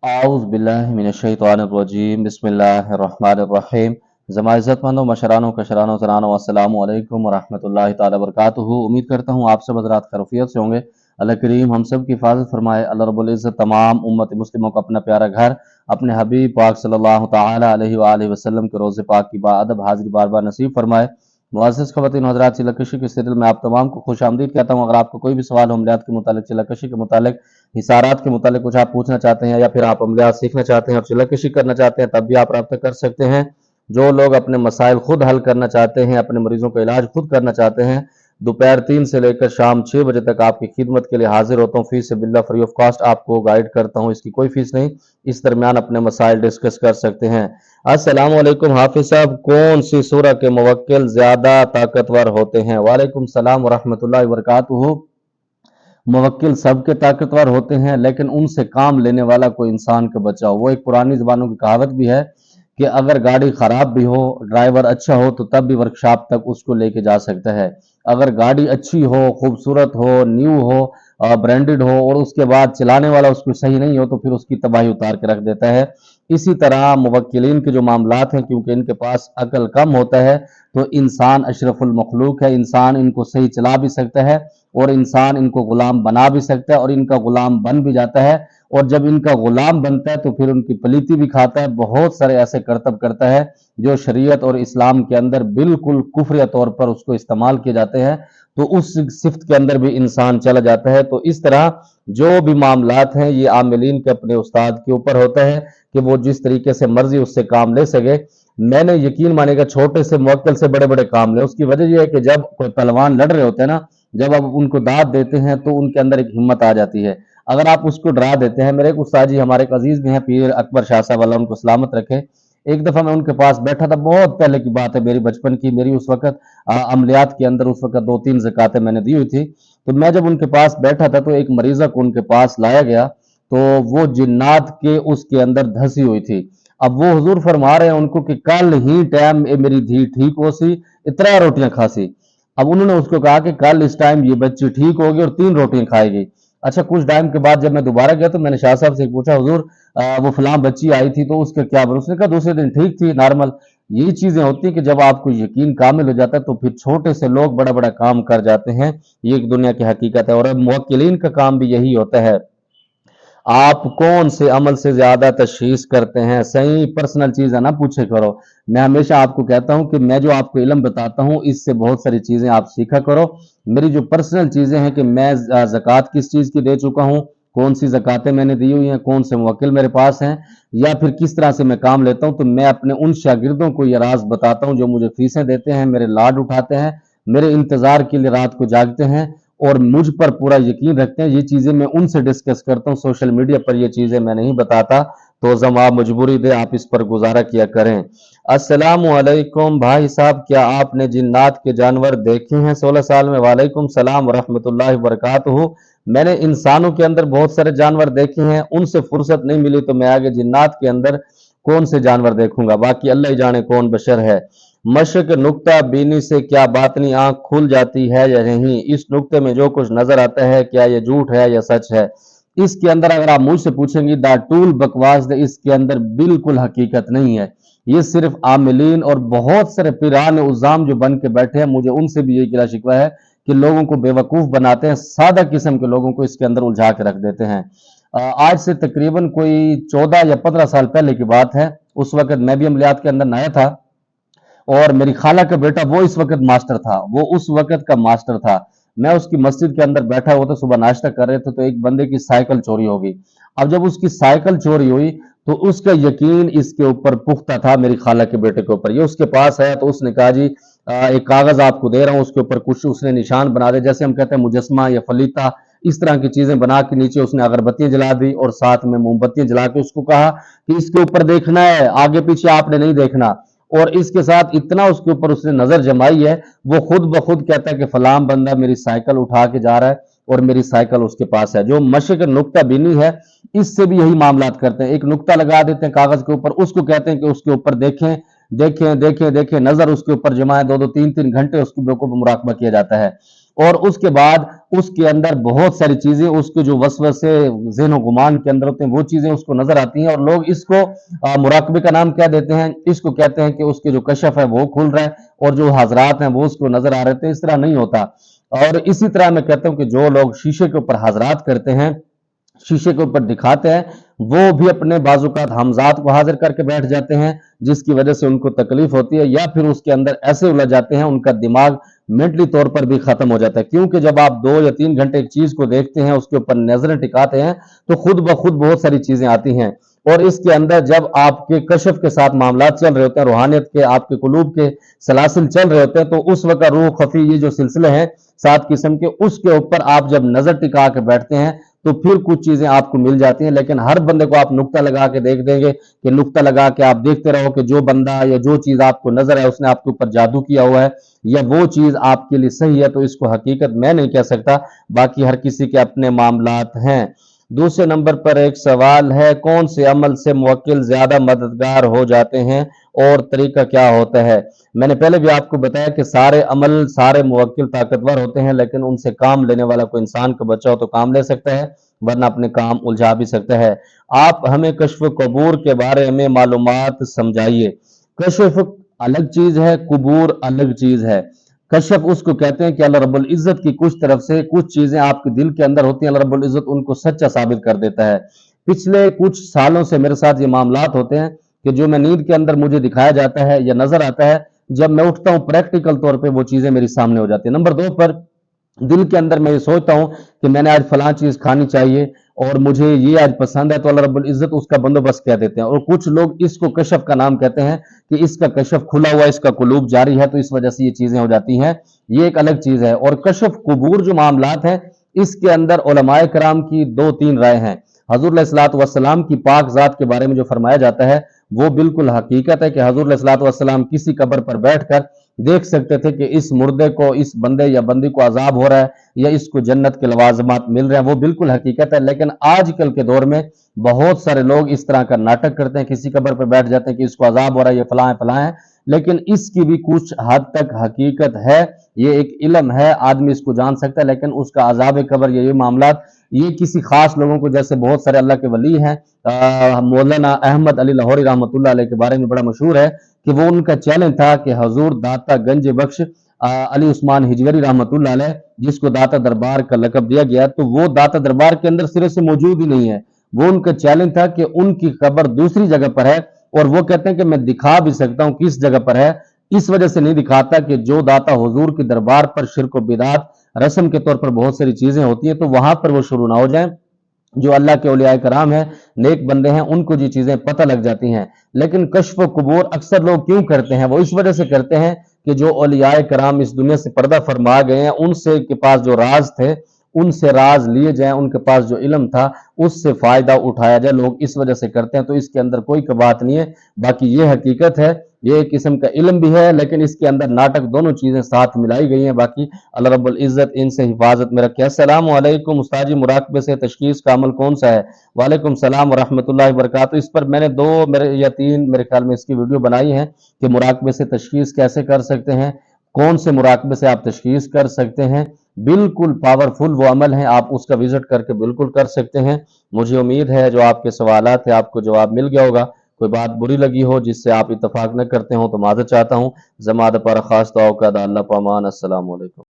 आउज़ बिल्लाहि मिनश्शैतानिर्रजीम बिस्मिल्लाहिर्रहमानिर्रहीम। ज़मा इज़्ज़तमंदों मशरानों कशरानों ज़नानों अस्सलामु अलैकुम वरहमतुल्लाहि ताला वबरकातुहू। उम्मीद करता हूँ आप सब हज़रात खैरियत से होंगे। अल्लाह करीम हम सब की हिफाज़त फरमाए। अल्लाह रब्बुल इज़्ज़त तमाम उम्मत मुस्लिमों को अपना प्यारा घर अपने हबीब पाक सल्लल्लाहु ताला अलैहि व वसल्लम के रोज़े पाक की बाअदब हाज़िरी बार बार नसीब फरमाए। मुअज़्ज़ज़ ख़वातीन हज़रात, चिल्ला-कशी के सिलसिले में आप तमाम को खुशामदीद कहता हूँ। अगर आपको कोई भी सवाल हो अमलियात के मुतालिक, चिल्ला-कशी के मुतालिक, हिसारात के मुतालिक कुछ आप पूछना चाहते हैं या फिर आप अमलियात सीखना चाहते हैं और चिल्ला-कशी करना चाहते हैं, तब भी आप राब्ता कर सकते हैं। जो लोग अपने मसाइल खुद हल करना चाहते हैं, अपने मरीजों का इलाज खुद करना चाहते हैं, दोपहर 3 से लेकर शाम 6 बजे तक आपकी खिदमत के लिए हाजिर होता हूँ। फीस बिल्ला फ्री ऑफ कॉस्ट आपको गाइड करता हूँ, इसकी कोई फीस नहीं। इस दरमियान अपने मसाइल डिस्कस कर सकते हैं। अस्सलाम वालेकुम हाफिज साहब, कौन सी सूरह के मुवक्किल ज्यादा ताकतवर होते हैं? वालेकुम सलाम वरहमतुल्लाहि वबरकातुहू। मुवक्किल सबके ताकतवर होते हैं, लेकिन उनसे काम लेने वाला कोई इंसान का बचाओ। वो एक पुरानी जबानों की कहावत भी है कि अगर गाड़ी खराब भी हो, ड्राइवर अच्छा हो, तो तब भी वर्कशॉप तक उसको लेके जा सकता है। अगर गाड़ी अच्छी हो, खूबसूरत हो, न्यू हो, ब्रांडेड हो और उसके बाद चलाने वाला उसको सही नहीं हो, तो फिर उसकी तबाही उतार के रख देता है। इसी तरह मुवक्किलीन के जो मामलात हैं, क्योंकि इनके पास अकल कम होता है, तो इंसान अशरफुल मखलूक है। इंसान इनको सही चला भी सकता है और इंसान इनको गुलाम बना भी सकता है और इनका गुलाम बन भी जाता है। और जब इनका गुलाम बनता है तो फिर उनकी पलीती भी खाता है। बहुत सारे ऐसे करतब करता है जो शरीयत और इस्लाम के अंदर बिल्कुल कुफ्रिया तौर पर उसको इस्तेमाल किए जाते हैं, तो उस सिफ्त के अंदर भी इंसान चला जाता है। तो इस तरह जो भी मामलात हैं, ये आमिलीन के अपने उस्ताद के ऊपर होता है कि वो जिस तरीके से मर्जी उससे काम ले सके। मैंने यकीन मानेगा छोटे से मुवक्किल से बड़े बड़े काम ले। उसकी वजह यह है कि जब कोई पहलवान लड़ रहे होते हैं ना, जब आप उनको दाद देते हैं तो उनके अंदर एक हिम्मत आ जाती है। अगर आप उसको डरा देते हैं, मेरे एक उस्ताद जी हमारे एक अजीज भी हैं, पीर अकबर शाह साहब, अल्लाह उनको सलामत रखे। एक दफा मैं उनके पास बैठा था, बहुत पहले की बात है, मेरी बचपन की। मेरी उस वक्त अमलियात के अंदर उस वक्त 2-3 ज़कातें मैंने दी हुई थी। तो मैं जब उनके पास बैठा था तो एक मरीजा को उनके पास लाया गया, तो वो जिन्नात के उसके अंदर धंसी हुई थी। अब वो हुजूर फरमा रहे हैं उनको कि कल ही टाइम मेरी धी ठीक हो सी, इतना रोटियां खासी। अब उन्होंने उसको कहा कि कल इस टाइम ये बच्ची ठीक होगी और 3 रोटियां खाएगी। अच्छा, कुछ टाइम के बाद जब मैं दोबारा गया तो मैंने शाह साहब से पूछा, हुजूर वो फलां बच्ची आई थी तो उसका क्या बना? उसने कहा दूसरे दिन ठीक थी, नॉर्मल। यही चीजें होती हैं कि जब आपको यकीन कामिल हो जाता है तो फिर छोटे से लोग बड़ा बड़ा काम कर जाते हैं। ये एक दुनिया की हकीकत है। और अब मुवक्किलीन का काम भी यही होता है। आप कौन से अमल से ज्यादा तशखीस करते हैं? सही पर्सनल चीजें ना पूछे करो। मैं हमेशा आपको कहता हूं कि मैं जो आपको इल्म बताता हूं, इससे बहुत सारी चीजें आप सीखा करो। मेरी जो पर्सनल चीजें हैं कि मैं ज़कात किस चीज की दे चुका हूं, कौन सी ज़कातें मैंने दी हुई हैं, कौन से मुवक्किल मेरे पास हैं, या फिर किस तरह से मैं काम लेता हूं, तो मैं अपने उन शागिर्दों को ये राज बताता हूं जो मुझे फीसें देते हैं, मेरे लाड उठाते हैं, मेरे इंतजार के लिए रात को जागते हैं और मुझ पर पूरा यकीन रखते हैं। ये चीजें मैं उनसे डिस्कस करता हूँ, सोशल मीडिया पर ये चीजें मैं नहीं बताता। तो जमा मजबूरी दे, आप इस पर गुजारा किया करें। अस्सलाम वालेकुम भाई साहब, क्या आपने जिन्नात के जानवर देखे हैं 16 साल में? वालेकुम सलाम वरहमतुल्लाहि वबरकातुहू। मैंने इंसानों के अंदर बहुत सारे जानवर देखे हैं, उनसे फुर्सत नहीं मिली तो मैं आगे जिन्नात के अंदर कौन से जानवर देखूंगा? बाकी अल्लाह ही जाने कौन बशर है। मशक नुक्ता बीनी से क्या बातनी आंख खुल जाती है या नहीं? इस नुक्ते में जो कुछ नजर आता है, क्या ये झूठ है या सच है? इसके अंदर अगर आप मुझसे पूछेंगे, द टूल बकवास दे, इसके अंदर बिल्कुल हकीकत नहीं है। ये सिर्फ आमिलीन और बहुत सारे पिरान उजाम जो बन के बैठे हैं, मुझे उनसे भी ये गिला शिकवा है कि लोगों को बेवकूफ बनाते हैं, सादा किस्म के लोगों को इसके अंदर उलझा के रख देते हैं। आज से तकरीबन कोई 14 या 15 साल पहले की बात है। उस वक्त मैं भी अमलियात के अंदर नया था और मेरी खाला का बेटा वो इस वक्त मास्टर था, वो उस वक्त का मास्टर था। मैं उसकी मस्जिद के अंदर बैठा हुआ था, सुबह नाश्ता कर रहे थे, तो एक बंदे की साइकिल चोरी हो गई। अब जब उसकी साइकिल चोरी हुई तो उसका यकीन इसके ऊपर पुख्ता था, मेरी खाला के बेटे के ऊपर। ये उसके पास आया तो उसने कहा, जी एक कागज आपको दे रहा हूं, उसके ऊपर कुछ उसने निशान बना दे, जैसे हम कहते हैं मुजस्मा या फलीता, इस तरह की चीजें बना के नीचे उसने अगरबत्तियां जला दी और साथ में मोमबत्तियां जला के उसको कहा कि इसके ऊपर देखना है, आगे पीछे आपने नहीं देखना। और इसके साथ इतना उसके ऊपर उसने नजर जमाई है, वो खुद ब खुद कहता है कि फलाम बंदा मेरी साइकिल उठा के जा रहा है और मेरी साइकिल उसके पास है। जो मशक नुक्ता बीनी है, इससे भी यही मामलात करते हैं। एक नुक्ता लगा देते हैं कागज के ऊपर, उसको कहते हैं कि उसके ऊपर देखें देखें देखें देखें, नजर उसके ऊपर जमाए, 2-2 3-3 घंटे उसके ऊपर मुराकबा किया जाता है। اور اس کے بعد اس کے اندر بہت ساری چیزیں، اس کے جو وسوسے ذہن و گمان کے اندر ہوتے ہیں وہ چیزیں اس کو نظر آتی ہیں، اور لوگ اس کو مراقبے کا نام کیا دیتے ہیں، اس کو کہتے ہیں کہ اس کے جو کشف ہے وہ کھل رہا ہے اور جو حضرات ہیں وہ اس کو نظر آ رہے تھے۔ اس طرح نہیں ہوتا۔ اور اسی طرح میں کہتا ہوں کہ جو لوگ شیشے کے اوپر حضرات کرتے ہیں، شیشے کے اوپر دکھاتے ہیں، وہ بھی اپنے بعض اوقات حمزات کو حاضر کر کے بیٹھ جاتے ہیں، جس کی وجہ سے ان کو تکلیف ہوتی ہے، یا پھر اس کے اندر ایسے الجھ جاتے ہیں، ان کا دماغ مینٹلی طور پر بھی ختم ہو جاتا ہے، کیونکہ جب آپ 2 یا 3 گھنٹے ایک چیز کو دیکھتے ہیں، اس کے اوپر نظریں ٹکاتے ہیں، تو خود بخود بہت ساری چیزیں آتی ہیں۔ اور اس کے اندر جب آپ کے کشف کے ساتھ معاملات چل رہے ہوتے ہیں، روحانیت کے، آپ کے قلوب کے سلاسل چل رہے ہوتے ہیں، تو اس وقت روح خفی، یہ جو سلسلے ہیں 7 قسم کے، اس کے اوپر آپ جب نظر ٹکا کے بیٹھتے ہیں تو پھر کچھ چیزیں آپ کو مل جاتی ہیں۔ لیکن ہر بندے کو آپ نقطہ لگا کے دیکھ دیں گے کہ نقطہ لگا کے آپ دیکھتے رہو کہ جو بندہ یا جو چیز آپ کو نظر ہے اس نے آپ کے اوپر جادو کیا ہوا ہے، یا وہ چیز آپ کے لیے صحیح ہے، تو اس کو حقیقت میں نہیں کہہ سکتا، باقی ہر کسی کے اپنے معاملات ہیں۔ دوسرے نمبر پر ایک سوال ہے، کون سے عمل سے موکل زیادہ مددگار ہو جاتے ہیں اور طریقہ کیا ہوتا ہے؟ میں نے پہلے بھی آپ کو بتایا کہ سارے عمل، سارے موکل طاقتور ہوتے ہیں، لیکن ان سے کام لینے والا کوئی انسان کا بچہ ہو تو کام لے سکتا ہے، ورنہ اپنے کام الجھا بھی سکتا ہے۔ آپ ہمیں کشف قبور کے بارے میں معلومات سمجھائیے۔ کشف الگ چیز ہے، قبور الگ چیز ہے۔ کشف اس کو کہتے ہیں کہ اللہ رب العزت کی کچھ طرف سے کچھ چیزیں آپ کے دل کے اندر ہوتی ہیں، اللہ رب العزت ان کو سچا ثابت کر دیتا ہے۔ پچھلے کچھ سالوں سے میرے ساتھ یہ معاملات ہوتے ہیں کہ جو میں نیند کے اندر مجھے دکھایا جاتا ہے یا نظر آتا ہے، جب میں اٹھتا ہوں پریکٹیکل طور پہ وہ چیزیں میری سامنے ہو جاتی ہیں۔ نمبر 2 پر دل کے اندر میں یہ سوچتا ہوں کہ میں نے آج فلاں چیز کھانی چاہیے اور مجھے یہ آج پسند ہے، تو اللہ رب العزت اس کا بندوبست کہہ دیتے ہیں۔ اور کچھ لوگ اس کو کشف کا نام کہتے ہیں کہ اس کا کشف کھلا ہوا، اس کا قلوب جاری ہے، تو اس وجہ سے یہ چیزیں ہو جاتی ہیں، یہ ایک الگ چیز ہے۔ اور کشف قبور جو معاملات ہیں، اس کے اندر علماء کرام کی 2-3 رائے ہیں۔ حضور علیہ الصلوۃ والسلام کی پاک ذات کے بارے میں جو فرمایا جاتا ہے وہ بالکل حقیقت ہے کہ حضور علیہ الصلوۃ والسلام کسی قبر پر بیٹھ کر دیکھ سکتے تھے کہ اس مردے کو، اس بندے یا بندی کو عذاب ہو رہا ہے یا اس کو جنت کے لوازمات مل رہے ہیں، وہ بالکل حقیقت ہے۔ لیکن آج کل کے دور میں بہت سارے لوگ اس طرح کا ناٹک کرتے ہیں، کسی قبر پر بیٹھ جاتے ہیں کہ اس کو عذاب ہو رہا ہے، یہ فلاں ہے فلاں ہے، لیکن اس کی بھی کچھ حد تک حقیقت ہے۔ یہ ایک علم ہے، آدمی اس کو جان سکتا ہے، لیکن اس کا عذاب قبر یا یہ معاملات یہ کسی خاص لوگوں کو، جیسے بہت سارے اللہ کے ولی ہیں، مولانا احمد علی لاہوری رحمۃ اللہ علیہ کے بارے میں بڑا مشہور ہے کہ وہ ان کا چیلنج تھا کہ حضور داتا گنج بخش علی عثمان ہجویری رحمۃ اللہ علیہ، جس کو داتا دربار کا لقب دیا گیا، تو وہ داتا دربار کے اندر سرے سے موجود ہی نہیں ہے۔ وہ ان کا چیلنج تھا کہ ان کی قبر دوسری جگہ پر ہے، اور وہ کہتے ہیں کہ میں دکھا بھی سکتا ہوں کس جگہ پر ہے، اس وجہ سے نہیں دکھاتا کہ جو داتا حضور کے دربار پر شرک و بدعت رسم کے طور پر بہت ساری چیزیں ہوتی ہیں، تو وہاں پر وہ شروع نہ ہو جائیں۔ جو اللہ کے اولیاء کرام ہیں، نیک بندے ہیں، ان کو یہ چیزیں پتہ لگ جاتی ہیں۔ لیکن کشف و قبور اکثر لوگ کیوں کرتے ہیں؟ وہ اس وجہ سے کرتے ہیں کہ جو اولیاء کرام اس دنیا سے پردہ فرما گئے ہیں، ان سے کے پاس جو راز تھے، ان سے راز لیے جائیں، ان کے پاس جو علم تھا اس سے فائدہ اٹھایا جائے، لوگ اس وجہ سے کرتے ہیں۔ تو اس کے اندر کوئی بات نہیں ہے، باقی یہ حقیقت ہے، یہ ایک قسم کا علم بھی ہے، لیکن اس کے اندر ناٹک، دونوں چیزیں ساتھ ملائی گئی ہیں۔ باقی اللہ رب العزت ان سے حفاظت میں رکھے۔ السلام علیکم استاد جی، مراقبے سے تشخیص کا عمل کون سا ہے؟ وعلیکم السلام ورحمۃ اللہ وبرکاتہ۔ اس پر میں نے 2 یا 3 میرے خیال میں اس کی ویڈیو بنائی ہیں کہ مراقبے سے تشخیص کیسے کر سکتے ہیں، کون سے مراقبے سے آپ تشخیص کر سکتے ہیں۔ بالکل پاورفل وہ عمل ہیں، آپ اس کا وزٹ کر کے بالکل کر سکتے ہیں۔ مجھے امید ہے جو آپ کے سوالات ہیں آپ کو جواب مل گیا ہوگا۔ کوئی بات بری لگی ہو جس سے آپ اتفاق نہ کرتے ہوں تو معذرت چاہتا ہوں۔ زمادہ پر خاص دعا کا اللہ پامان۔ السلام علیکم۔